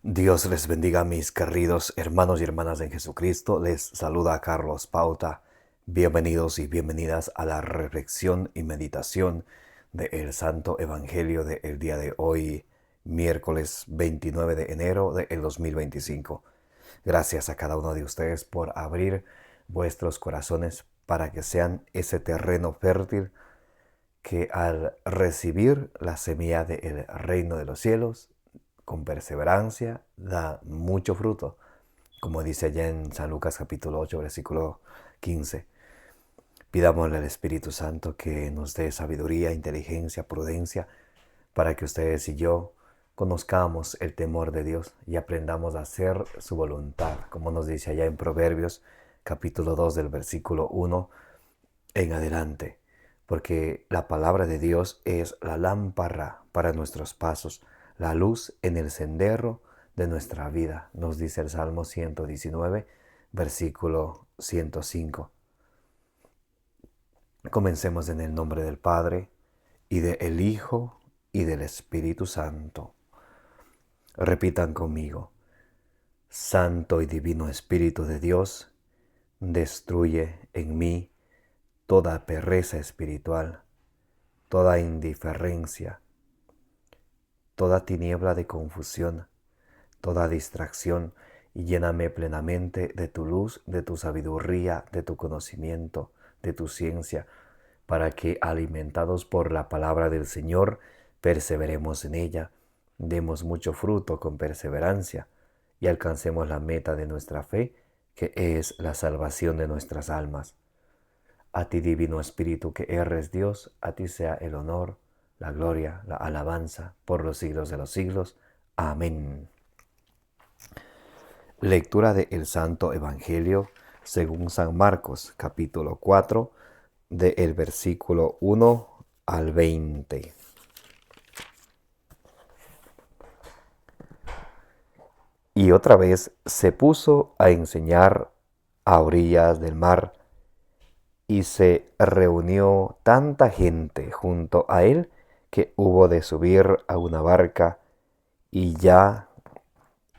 Dios les bendiga, mis queridos hermanos y hermanas en Jesucristo. Les saluda Carlos Pauta. Bienvenidos y bienvenidas a la reflexión y meditación del Santo Evangelio del día de hoy, miércoles 29 de enero del 2025. Gracias a cada uno de ustedes por abrir vuestros corazones para que sean ese terreno fértil que al recibir la semilla del reino de los cielos, con perseverancia, da mucho fruto, como dice allá en San Lucas capítulo 8, versículo 15. Pidámosle al Espíritu Santo que nos dé sabiduría, inteligencia, prudencia, para que ustedes y yo conozcamos el temor de Dios y aprendamos a hacer su voluntad, como nos dice allá en Proverbios capítulo 2 del versículo 1 en adelante, porque la palabra de Dios es la lámpara para nuestros pasos, la luz en el sendero de nuestra vida, nos dice el Salmo 119, versículo 105. Comencemos en el nombre del Padre, y del Hijo, y del Espíritu Santo. Repitan conmigo: Santo y Divino Espíritu de Dios, destruye en mí toda pereza espiritual, toda indiferencia, toda tiniebla de confusión, toda distracción, y lléname plenamente de tu luz, de tu sabiduría, de tu conocimiento, de tu ciencia, para que, alimentados por la palabra del Señor, perseveremos en ella, demos mucho fruto con perseverancia y alcancemos la meta de nuestra fe, que es la salvación de nuestras almas. A ti, Divino Espíritu, que eres Dios, a ti sea el honor, la gloria, la alabanza, por los siglos de los siglos. Amén. Lectura del Santo Evangelio según San Marcos, capítulo 4, del versículo 1 al 20. Y otra vez se puso a enseñar a orillas del mar, y se reunió tanta gente junto a él que hubo de subir a una barca, y ya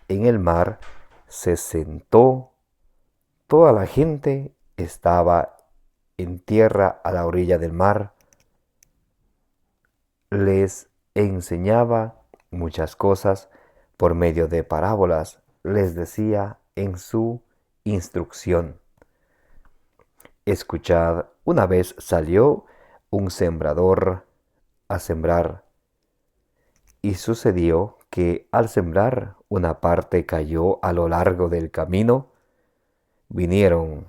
en el mar se sentó. Toda la gente estaba en tierra a la orilla del mar. Les enseñaba muchas cosas por medio de parábolas. Les decía en su instrucción: escuchad, una vez salió un sembrador a sembrar, y sucedió que al sembrar una parte cayó a lo largo del camino. Vinieron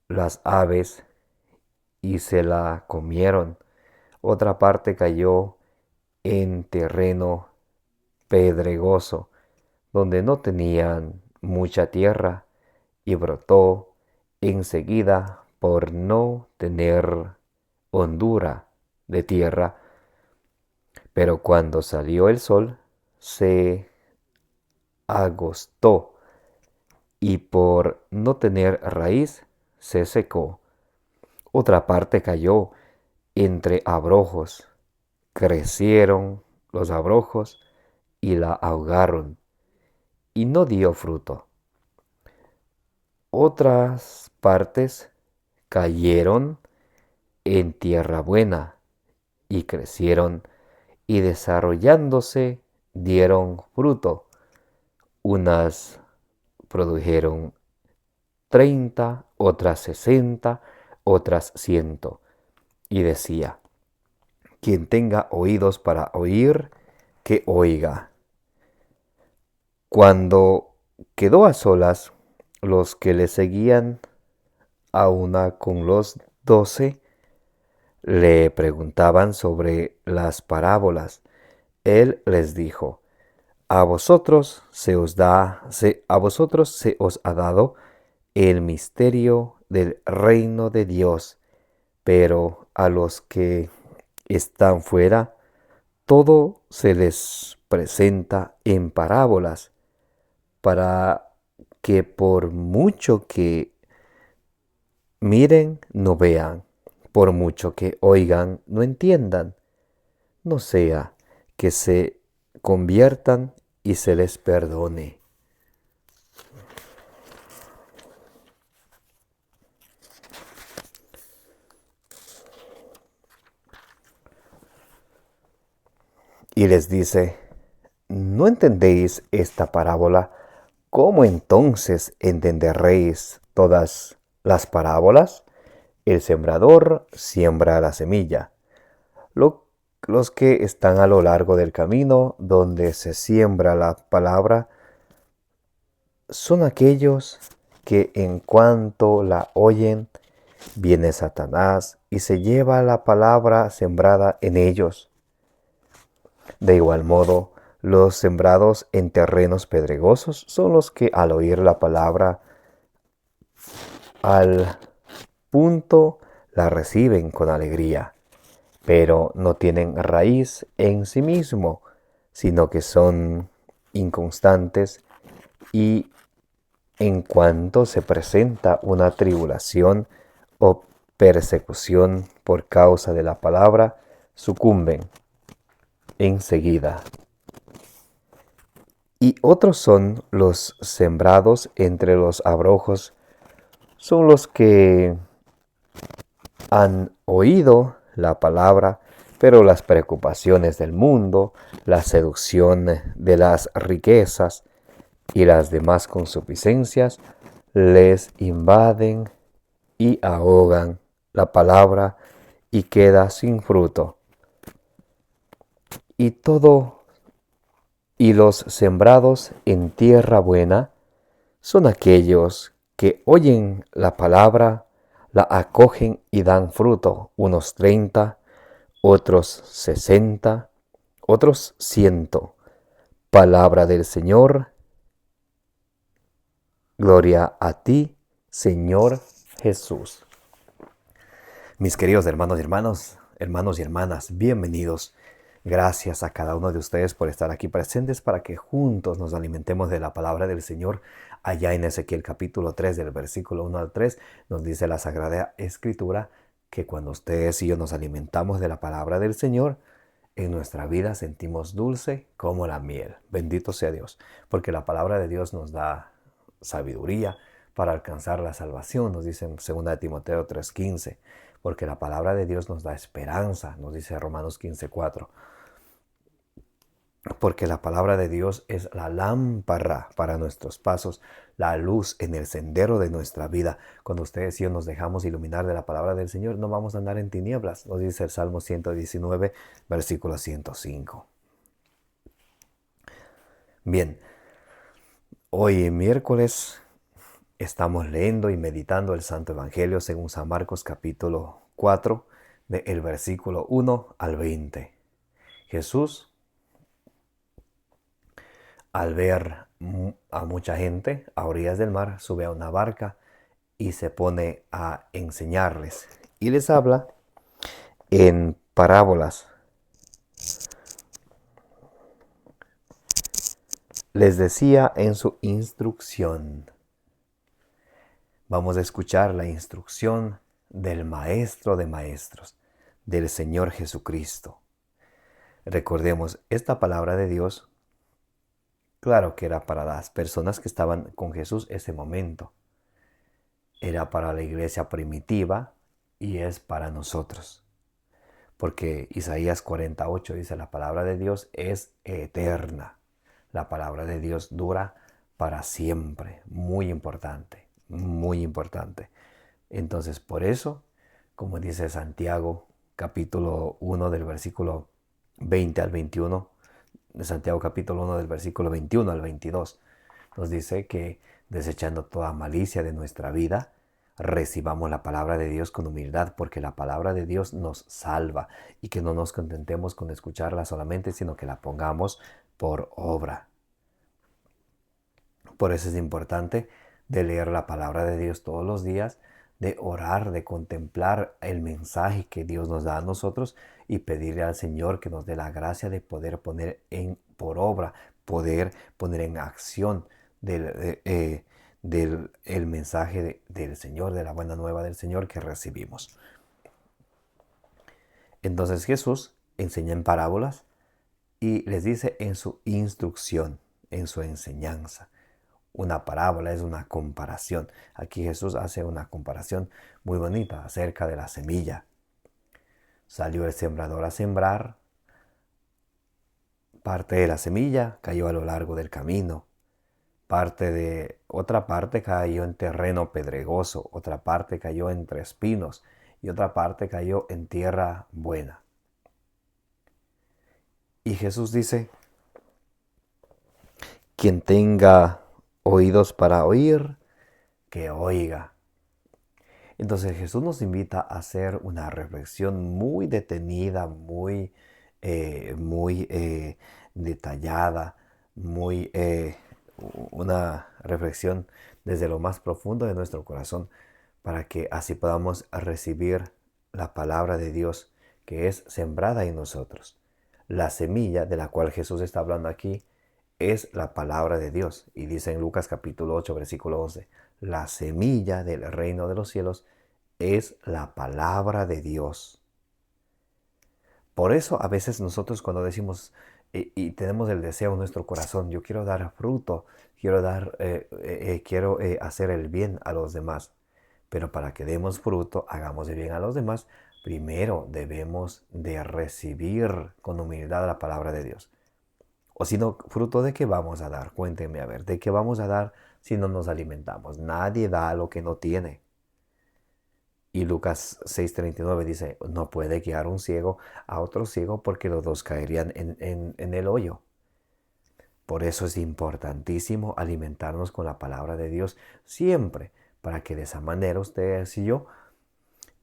las aves y se la comieron. Otra parte cayó en terreno pedregoso, donde no tenían mucha tierra, y brotó enseguida por no tener hondura de tierra. Pero cuando salió el sol, se agostó, y por no tener raíz, se secó. Otra parte cayó entre abrojos. Crecieron los abrojos y la ahogaron, y no dio fruto. Otras partes cayeron en tierra buena, y crecieron, y desarrollándose dieron fruto. Unas produjeron 30, otras 60, otras 100. Y decía: quien tenga oídos para oír, que oiga. Cuando quedó a solas, los que le seguían, a una con los 12, le preguntaban sobre las parábolas. Él les dijo: a vosotros se os ha dado el misterio del reino de Dios, pero a los que están fuera, todo se les presenta en parábolas, para que por mucho que miren, no vean, por mucho que oigan, no entiendan, no sea que se conviertan y se les perdone. Y les dice: ¿no entendéis esta parábola? ¿Cómo entonces entenderéis todas las parábolas? El sembrador siembra la semilla. Los que están a lo largo del camino donde se siembra la palabra son aquellos que en cuanto la oyen, viene Satanás y se lleva la palabra sembrada en ellos. De igual modo, los sembrados en terrenos pedregosos son los que al oír la palabra al punto la reciben con alegría, pero no tienen raíz en sí mismo, sino que son inconstantes y en cuanto se presenta una tribulación o persecución por causa de la palabra, sucumben enseguida. Y otros son los sembrados entre los abrojos, son los que han oído la palabra, pero las preocupaciones del mundo, la seducción de las riquezas y las demás consuficiencias les invaden y ahogan la palabra y queda sin fruto. Y los sembrados en tierra buena son aquellos que oyen la palabra, la acogen y dan fruto, unos 30, otros 60, otros 100. Palabra del Señor. Gloria a ti, Señor Jesús. Mis queridos hermanos y hermanas, bienvenidos. Gracias a cada uno de ustedes por estar aquí presentes para que juntos nos alimentemos de la palabra del Señor. Allá en Ezequiel capítulo 3, del versículo 1 al 3, nos dice la Sagrada Escritura que cuando ustedes y yo nos alimentamos de la palabra del Señor, en nuestra vida sentimos dulce como la miel. Bendito sea Dios, porque la palabra de Dios nos da sabiduría para alcanzar la salvación, nos dice en 2 Timoteo 3:15, porque la palabra de Dios nos da esperanza, nos dice Romanos 15:4. Porque la palabra de Dios es la lámpara para nuestros pasos, la luz en el sendero de nuestra vida. Cuando ustedes y yo nos dejamos iluminar de la palabra del Señor, no vamos a andar en tinieblas, nos dice el Salmo 119, versículo 105. Bien, hoy miércoles estamos leyendo y meditando el Santo Evangelio según San Marcos capítulo 4, del versículo 1 al 20. Jesús, al ver a mucha gente a orillas del mar, sube a una barca y se pone a enseñarles. Y les habla en parábolas. Les decía en su instrucción. Vamos a escuchar la instrucción del Maestro de Maestros, del Señor Jesucristo. Recordemos, esta palabra de Dios, claro que era para las personas que estaban con Jesús ese momento. Era para la iglesia primitiva y es para nosotros. Porque Isaías 48 dice, la palabra de Dios es eterna. La palabra de Dios dura para siempre. Muy importante, muy importante. Entonces, por eso, como dice Santiago, capítulo 1 del versículo 20 al 21, de Santiago capítulo 1 del versículo 21 al 22, nos dice que desechando toda malicia de nuestra vida, recibamos la palabra de Dios con humildad, porque la palabra de Dios nos salva y que no nos contentemos con escucharla solamente, sino que la pongamos por obra. Por eso es importante de leer la palabra de Dios todos los días, de orar, de contemplar el mensaje que Dios nos da a nosotros y pedirle al Señor que nos dé la gracia de poder poner por obra, poder poner en acción el mensaje del Señor, de la buena nueva del Señor que recibimos. Entonces Jesús enseña en parábolas y les dice en su instrucción. en su enseñanza. Una parábola es una comparación. Aquí Jesús hace una comparación muy bonita acerca de la semilla. Salió el sembrador a sembrar. Parte de la semilla cayó a lo largo del camino. Otra parte cayó en terreno pedregoso. Otra parte cayó entre espinos. Y otra parte cayó en tierra buena. Y Jesús dice, quien tenga oídos para oír, que oiga. Entonces Jesús nos invita a hacer una reflexión muy detenida, muy detallada, una reflexión desde lo más profundo de nuestro corazón para que así podamos recibir la palabra de Dios que es sembrada en nosotros. La semilla de la cual Jesús está hablando aquí es la palabra de Dios. Y dice en Lucas capítulo 8, versículo 11, la semilla del reino de los cielos es la palabra de Dios. Por eso a veces nosotros cuando decimos y tenemos el deseo en nuestro corazón, yo quiero dar fruto, quiero hacer el bien a los demás. Pero para que demos fruto, hagamos el bien a los demás, primero debemos de recibir con humildad la palabra de Dios. O si no, ¿fruto de qué vamos a dar? Cuéntenme a ver, ¿de qué vamos a dar si no nos alimentamos? Nadie da lo que no tiene. Y Lucas 6:39 dice, no puede guiar un ciego a otro ciego porque los dos caerían en el hoyo. Por eso es importantísimo alimentarnos con la palabra de Dios siempre, para que de esa manera ustedes y yo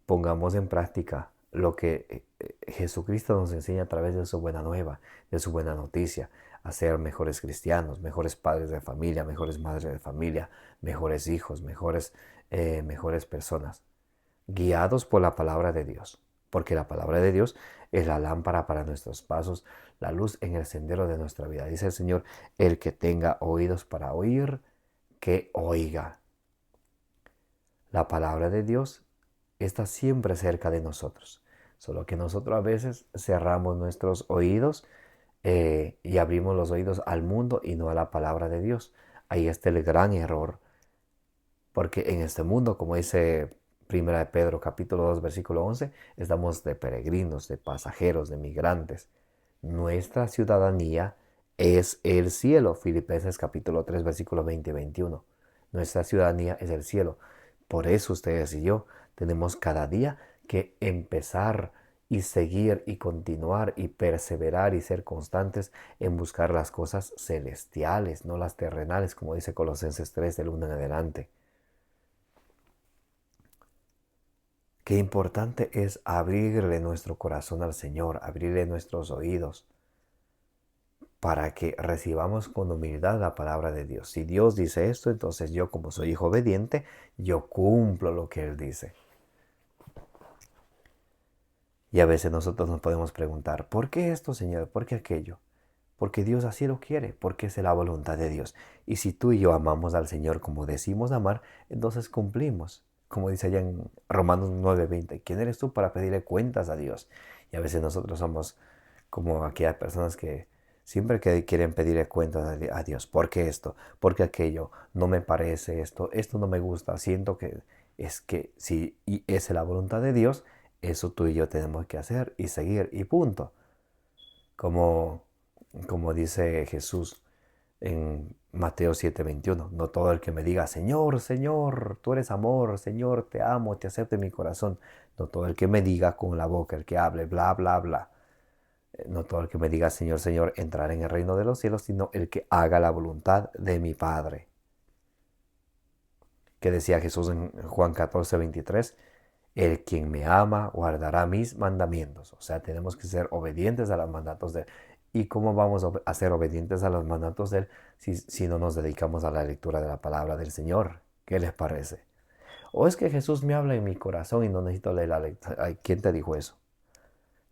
pongamos en práctica lo que Jesucristo nos enseña a través de su buena nueva, de su buena noticia, a ser mejores cristianos, mejores padres de familia, mejores madres de familia, mejores hijos, mejores personas, guiados por la palabra de Dios, porque la palabra de Dios es la lámpara para nuestros pasos, la luz en el sendero de nuestra vida. Dice el Señor, el que tenga oídos para oír, que oiga. La palabra de Dios está siempre cerca de nosotros, solo que nosotros a veces cerramos nuestros oídos y abrimos los oídos al mundo y no a la palabra de Dios. Ahí está el gran error, porque en este mundo, como dice Primera de Pedro capítulo 2 versículo 11, estamos de peregrinos, de pasajeros, de migrantes. Nuestra ciudadanía es el cielo. Filipenses capítulo 3 versículo 20 y 21. Nuestra ciudadanía es el cielo. Por eso ustedes y yo tenemos cada día que empezar y seguir y continuar y perseverar y ser constantes en buscar las cosas celestiales, no las terrenales, como dice Colosenses 3 del 1 en adelante. Qué importante es abrirle nuestro corazón al Señor, abrirle nuestros oídos para que recibamos con humildad la palabra de Dios. Si Dios dice esto, entonces yo como soy hijo obediente, yo cumplo lo que Él dice. Y a veces nosotros nos podemos preguntar, ¿por qué esto, Señor? ¿Por qué aquello? Porque Dios así lo quiere, porque es la voluntad de Dios. Y si tú y yo amamos al Señor como decimos amar, entonces cumplimos. Como dice allá en Romanos 9:20, ¿quién eres tú para pedirle cuentas a Dios? Y a veces nosotros somos como aquellas personas que siempre que quieren pedirle cuentas a Dios. ¿Por qué esto? ¿Por qué aquello? No me parece esto no me gusta. Siento que es que si es la voluntad de Dios, eso tú y yo tenemos que hacer y seguir y punto. Como dice Jesús en Mateo 7:21, no todo el que me diga, Señor, Señor, tú eres amor, Señor, te amo, te acepto en mi corazón. No todo el que me diga con la boca, el que hable, bla, bla, bla. No todo el que me diga, Señor, Señor, entrará en el reino de los cielos, sino el que haga la voluntad de mi Padre. Que decía Jesús en Juan 14:23, el quien me ama guardará mis mandamientos. O sea, tenemos que ser obedientes a los mandatos de Él. ¿Y cómo vamos a ser obedientes a los mandatos de Él si no nos dedicamos a la lectura de la palabra del Señor? ¿Qué les parece? ¿O es que Jesús me habla en mi corazón y no necesito leer la lectura? ¿Quién te dijo eso?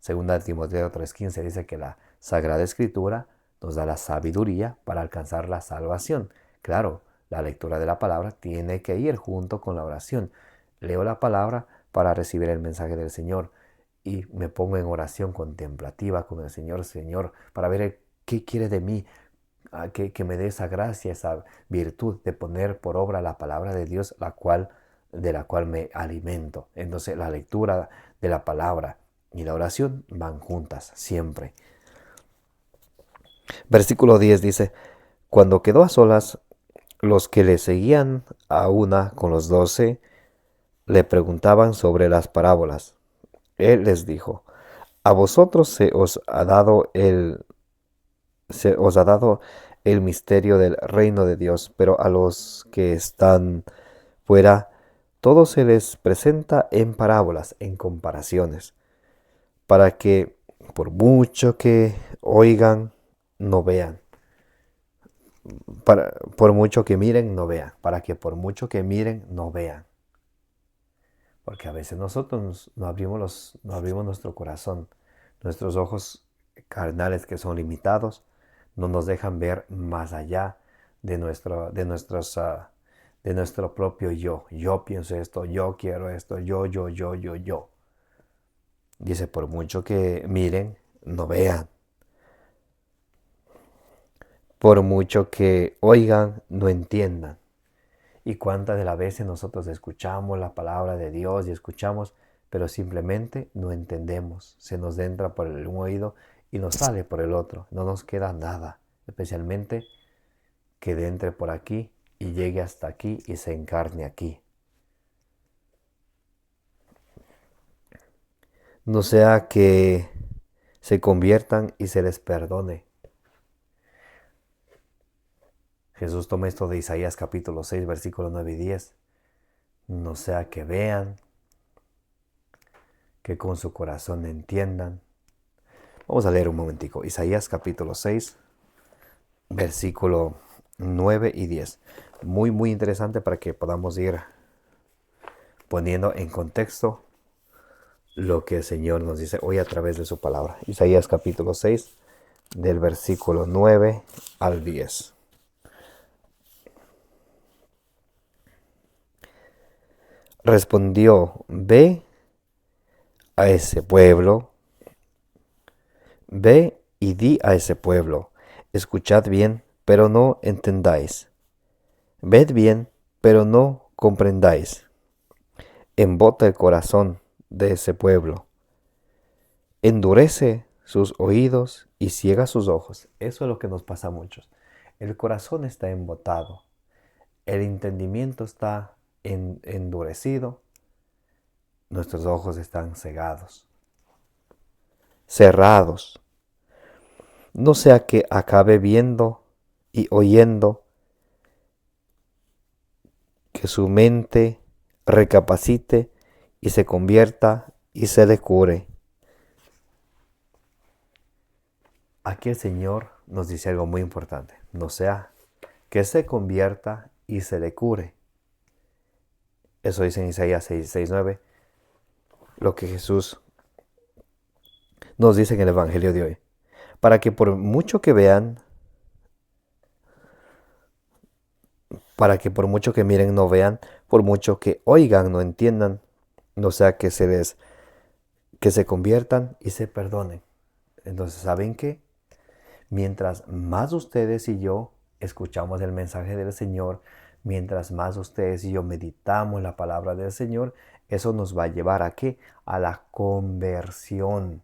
Segunda de Timoteo 3:15 dice que la Sagrada Escritura nos da la sabiduría para alcanzar la salvación. Claro, la lectura de la palabra tiene que ir junto con la oración. Leo la palabra para recibir el mensaje del Señor y me pongo en oración contemplativa con el Señor, para ver qué quiere de mí, que me dé esa gracia, esa virtud de poner por obra la palabra de Dios, de la cual me alimento. Entonces la lectura de la palabra y la oración van juntas siempre. Versículo 10 dice, cuando quedó a solas, los que le seguían a una con los 12 le preguntaban sobre las parábolas. Él les dijo, a vosotros se os ha dado el misterio del reino de Dios, pero a los que están fuera, todo se les presenta en parábolas, en comparaciones, para que por mucho que oigan, no vean. Por mucho que miren, no vean. Para que por mucho que miren, no vean. Porque a veces nosotros no abrimos nuestro corazón. Nuestros ojos carnales, que son limitados, no nos dejan ver más allá de nuestro propio yo. Yo pienso esto, yo quiero esto, yo. Dice, por mucho que miren, no vean. Por mucho que oigan, no entiendan. Y cuántas de las veces nosotros escuchamos la palabra de Dios y escuchamos, pero simplemente no entendemos. Se nos entra por un oído y nos sale por el otro. No nos queda nada. Especialmente que entre por aquí y llegue hasta aquí y se encarne aquí. No sea que se conviertan y se les perdone. Jesús toma esto de Isaías capítulo 6, versículos 9 y 10. No sea que vean, que con su corazón entiendan. Vamos a leer un momentico. Isaías capítulo 6, versículo 9 y 10. Muy interesante para que podamos ir poniendo en contexto lo que el Señor nos dice hoy a través de su palabra. Isaías capítulo 6, del versículo 9 al 10. Respondió, ve a ese pueblo, ve y di a ese pueblo, escuchad bien, pero no entendáis. Ved bien, pero no comprendáis. Embota el corazón de ese pueblo, endurece sus oídos y ciega sus ojos. Eso es lo que nos pasa a muchos. El corazón está embotado, el entendimiento está endurecido, nuestros ojos están cegados, cerrados. No sea que acabe viendo y oyendo, que su mente recapacite y se convierta y se le cure. Aquí el Señor nos dice algo muy importante. No sea que se convierta y se le cure. Eso dice en Isaías 6:9. Lo que Jesús nos dice en el Evangelio de hoy. Para que por mucho que vean, para que por mucho que miren no vean, por mucho que oigan no entiendan, no sea que se conviertan y se perdonen. Entonces, ¿saben qué? Mientras más ustedes y yo escuchamos el mensaje del Señor, mientras más ustedes y yo meditamos la palabra del Señor, eso nos va a llevar ¿a qué? A la conversión.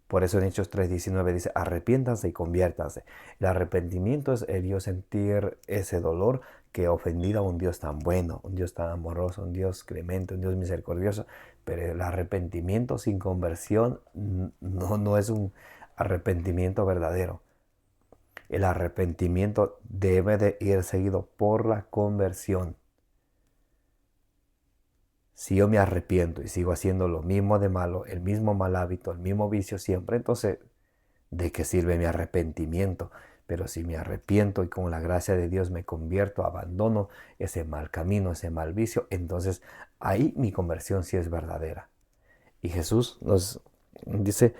Por eso en Hechos 3:19 dice, arrepiéntanse y conviértanse. El arrepentimiento es el yo sentir ese dolor que ha ofendido a un Dios tan bueno, un Dios tan amoroso, un Dios clemente, un Dios misericordioso. Pero el arrepentimiento sin conversión no es un arrepentimiento verdadero. El arrepentimiento debe de ir seguido por la conversión. Si yo me arrepiento y sigo haciendo lo mismo de malo, el mismo mal hábito, el mismo vicio siempre, entonces, ¿de qué sirve mi arrepentimiento? Pero si me arrepiento y con la gracia de Dios me convierto, abandono ese mal camino, ese mal vicio, entonces ahí mi conversión sí es verdadera. Y Jesús nos dice,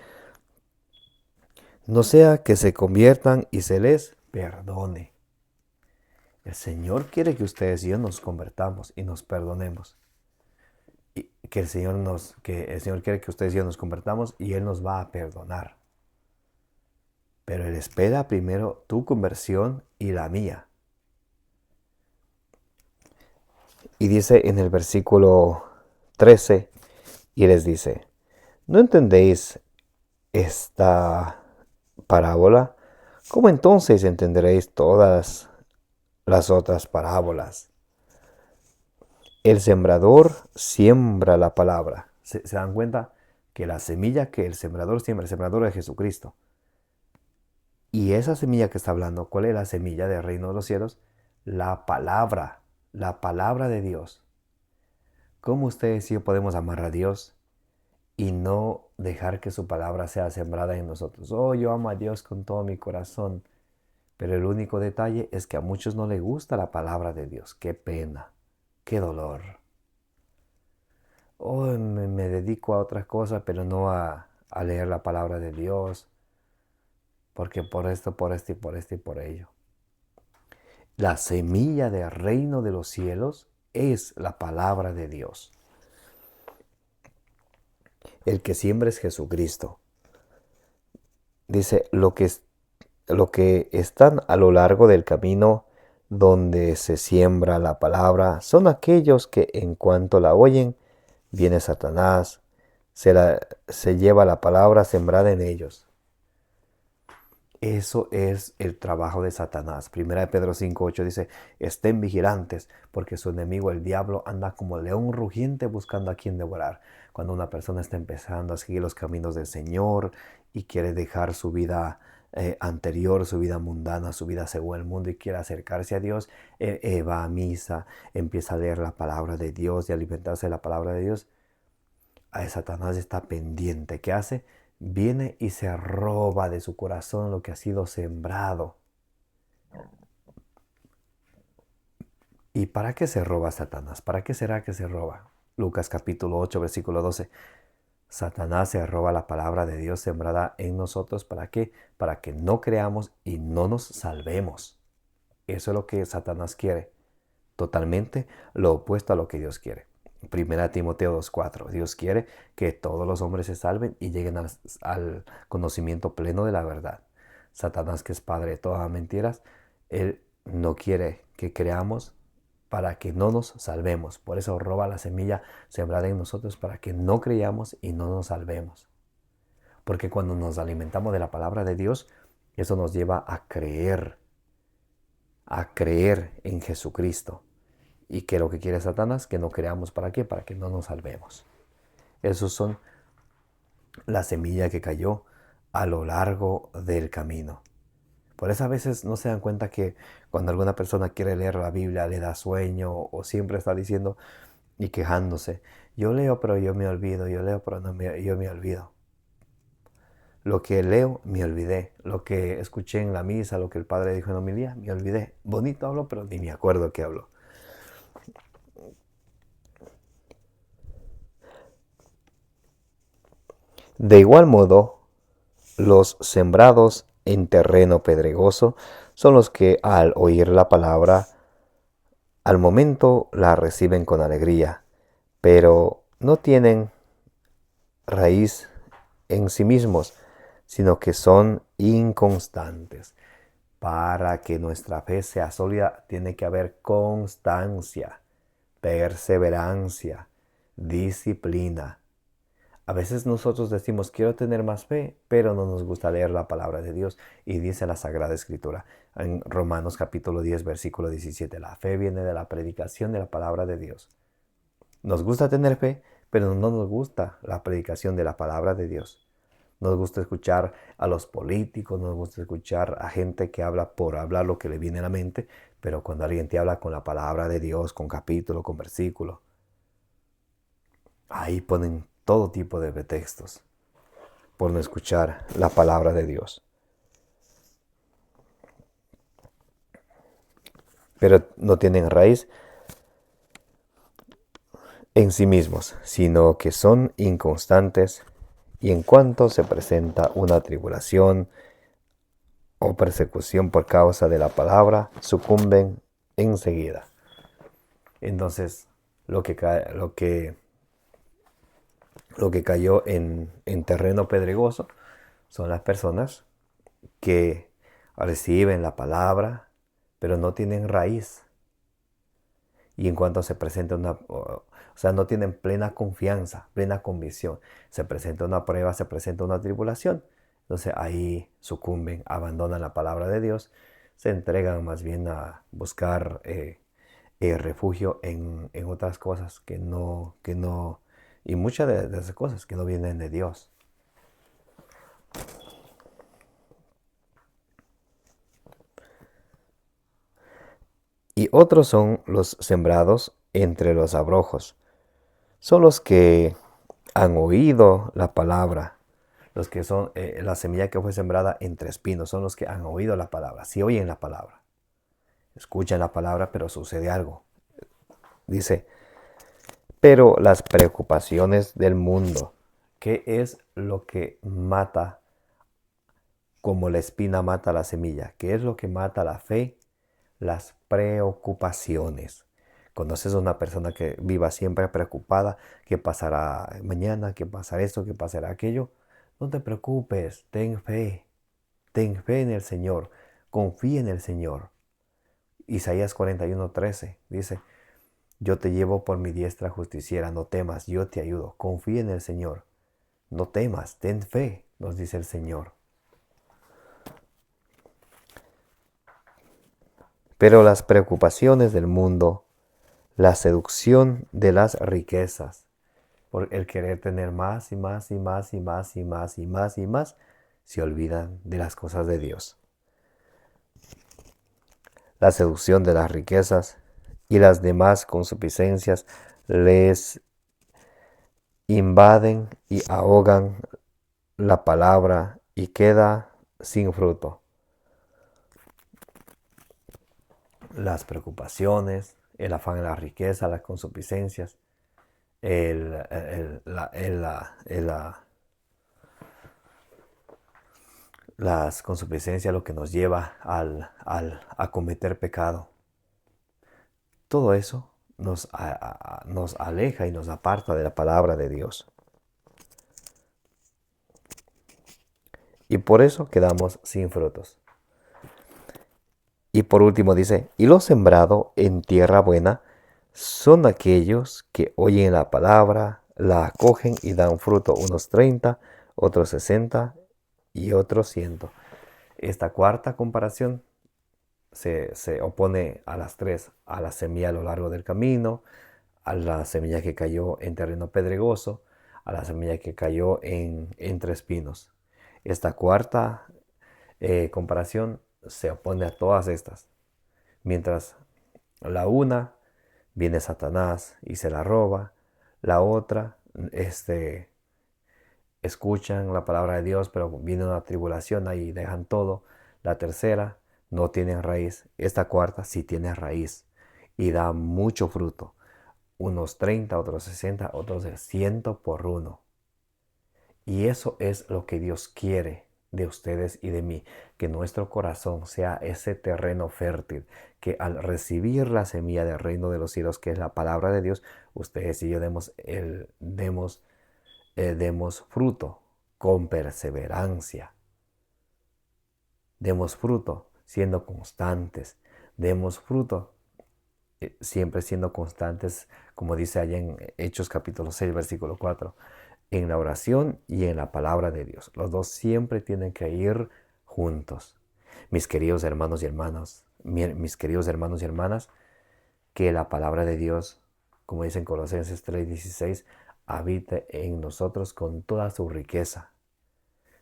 no sea que se conviertan y se les perdone. El Señor quiere que ustedes y yo nos convertamos y nos perdonemos. Y que el Señor quiere que ustedes y yo nos convertamos y Él nos va a perdonar. pero Él espera primero tu conversión y la mía. Y dice en el versículo 13, y les dice, ¿no entendéis esta parábola? ¿Cómo entonces entenderéis todas las otras parábolas? El sembrador siembra la palabra. ¿Se dan cuenta? Que la semilla que el sembrador siembra, el sembrador es Jesucristo. Y esa semilla que está hablando, ¿cuál es la semilla del reino de los cielos? La palabra de Dios. ¿Cómo ustedes y yo podemos amar a Dios y no dejar que su palabra sea sembrada en nosotros? Oh, yo amo a Dios con todo mi corazón. Pero el único detalle es que a muchos no les gusta la palabra de Dios. Qué pena, qué dolor. Oh, me dedico a otras cosas, pero no a leer la palabra de Dios. Porque por esto, por esto y por esto y por ello. La semilla del reino de los cielos es la palabra de Dios. El que siembra es Jesucristo. Dice, lo que están a lo largo del camino donde se siembra la palabra son aquellos que en cuanto la oyen, viene Satanás, se lleva la palabra sembrada en ellos. Eso es el trabajo de Satanás. Primera de Pedro 5:8 dice, estén vigilantes, porque su enemigo el diablo anda como león rugiente buscando a quien devorar. Cuando una persona está empezando a seguir los caminos del Señor y quiere dejar su vida anterior, su vida mundana, su vida según el mundo y quiere acercarse a Dios, va a misa, empieza a leer la palabra de Dios y alimentarse de la palabra de Dios. A Satanás está pendiente. ¿Qué hace? Viene y se roba de su corazón lo que ha sido sembrado. ¿Y para qué se roba Satanás? ¿Para qué será que se roba? Lucas capítulo 8, versículo 12. Satanás se roba la palabra de Dios sembrada en nosotros. ¿Para qué? Para que no creamos y no nos salvemos. Eso es lo que Satanás quiere. Totalmente lo opuesto a lo que Dios quiere. Primera Timoteo 2:4. Dios quiere que todos los hombres se salven y lleguen al conocimiento pleno de la verdad. Satanás, que es padre de todas las mentiras, él no quiere que creamos para que no nos salvemos. Por eso roba la semilla sembrada en nosotros para que no creamos y no nos salvemos. Porque cuando nos alimentamos de la palabra de Dios, eso nos lleva a creer en Jesucristo. ¿Y qué es lo que quiere Satanás? Que no creamos. ¿Para qué? Para que no nos salvemos. Esos son la semilla que cayó a lo largo del camino. Por eso a veces no se dan cuenta que cuando alguna persona quiere leer la Biblia le da sueño o siempre está diciendo y quejándose. Yo leo pero yo me olvido, yo leo pero yo me olvido. Lo que leo me olvidé, lo que escuché en la misa, lo que el padre dijo en la homilía, me olvidé. Bonito hablo pero ni me acuerdo qué hablo. De igual modo, los sembrados en terreno pedregoso son los que al oír la palabra, al momento la reciben con alegría, pero no tienen raíz en sí mismos, sino que son inconstantes. Para que nuestra fe sea sólida, tiene que haber constancia, perseverancia, disciplina. A veces nosotros decimos, quiero tener más fe, pero no nos gusta leer la palabra de Dios. Y dice la Sagrada Escritura en Romanos capítulo 10, versículo 17, la fe viene de la predicación de la palabra de Dios. Nos gusta tener fe, pero no nos gusta la predicación de la palabra de Dios. Nos gusta escuchar a los políticos, nos gusta escuchar a gente que habla por hablar lo que le viene a la mente, pero cuando alguien te habla con la palabra de Dios, con capítulo, con versículo, ahí ponen todo tipo de pretextos por no escuchar la palabra de Dios. Pero no tienen raíz en sí mismos, sino que son inconstantes y en cuanto se presenta una tribulación o persecución por causa de la palabra, sucumben enseguida. Entonces, lo que cayó en terreno pedregoso son las personas que reciben la palabra, pero no tienen raíz. Y en cuanto se presenta o sea, no tienen plena confianza, plena convicción. Se presenta una prueba, se presenta una tribulación. Entonces ahí sucumben, abandonan la palabra de Dios, se entregan más bien a buscar refugio en otras cosas y muchas de esas cosas que no vienen de Dios. Y otros son los sembrados entre los abrojos. Son los que han oído la palabra. Los que son la semilla que fue sembrada entre espinos. Son los que han oído la palabra. Si oyen la palabra. Escuchan la palabra, pero sucede algo. Dice, pero las preocupaciones del mundo. ¿Qué es lo que mata como la espina mata la semilla? ¿Qué es lo que mata la fe? Las preocupaciones. ¿Conoces a una persona que viva siempre preocupada? ¿Qué pasará mañana? ¿Qué pasará esto? ¿Qué pasará aquello? No te preocupes, ten fe. Ten fe en el Señor. Confía en el Señor. Isaías 41:13 dice, yo te llevo por mi diestra justiciera, no temas, yo te ayudo. Confía en el Señor. No temas, ten fe, nos dice el Señor. Pero las preocupaciones del mundo, la seducción de las riquezas, por el querer tener más y más y más y más y más y más y más, se olvidan de las cosas de Dios. La seducción de las riquezas y las demás concupiscencias les invaden y ahogan la palabra y queda sin fruto. Las preocupaciones, el afán de la riqueza, las concupiscencias, las concupiscencias, lo que nos lleva a cometer pecado. Todo eso nos aleja y nos aparta de la palabra de Dios. Y por eso quedamos sin frutos. Y por último dice, y lo sembrado en tierra buena son aquellos que oyen la palabra, la acogen y dan fruto, unos 30, otros 60 y otros 100. Esta cuarta comparación se opone a las tres, a la semilla a lo largo del camino, a la semilla que cayó en terreno pedregoso, a la semilla que cayó entre espinos. Esta cuarta comparación se opone a todas estas. Mientras la una viene Satanás y se la roba, la otra escuchan la palabra de Dios, pero viene una tribulación ahí dejan todo. La tercera no tiene raíz. Esta cuarta sí tiene raíz y da mucho fruto. Unos 30, otros 60, otros 100 por uno. Y eso es lo que Dios quiere de ustedes y de mí, que nuestro corazón sea ese terreno fértil, que al recibir la semilla del reino de los cielos, que es la palabra de Dios, ustedes y yo demos fruto con perseverancia. Demos fruto siendo constantes. Demos fruto siempre siendo constantes, como dice allá en Hechos capítulo 6, versículo 4, en la oración y en la palabra de Dios. Los dos siempre tienen que ir juntos. Mis queridos hermanos y hermanas, que la palabra de Dios, como dice en Colosenses 3:16, habite en nosotros con toda su riqueza,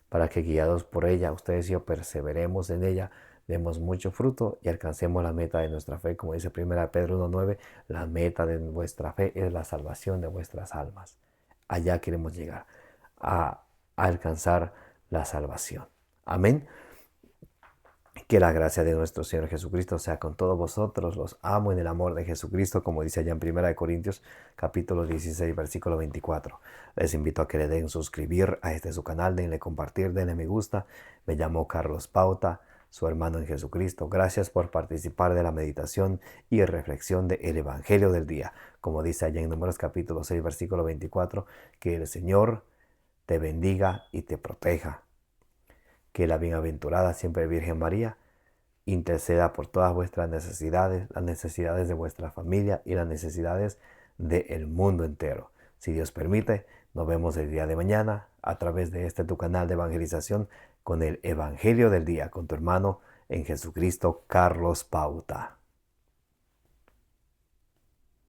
para que guiados por ella, ustedes y yo perseveremos en ella, demos mucho fruto y alcancemos la meta de nuestra fe. Como dice 1 Pedro 1:9, la meta de vuestra fe es la salvación de vuestras almas. Allá queremos llegar, a alcanzar la salvación. Amén. Que la gracia de nuestro Señor Jesucristo sea con todos vosotros. Los amo en el amor de Jesucristo, como dice allá en 1 Corintios capítulo 16, versículo 24. Les invito a que le den suscribir a su canal, denle compartir, denle me gusta. Me llamo Carlos Pauta, su hermano en Jesucristo. Gracias por participar de la meditación y reflexión del Evangelio del día. Como dice allá en Números capítulo 6, versículo 24, que el Señor te bendiga y te proteja. que la bienaventurada siempre Virgen María interceda por todas vuestras necesidades, las necesidades de vuestra familia y las necesidades del mundo entero. Si Dios permite, nos vemos el día de mañana a través de tu canal de evangelización con el Evangelio del Día, con tu hermano en Jesucristo, Carlos Pauta.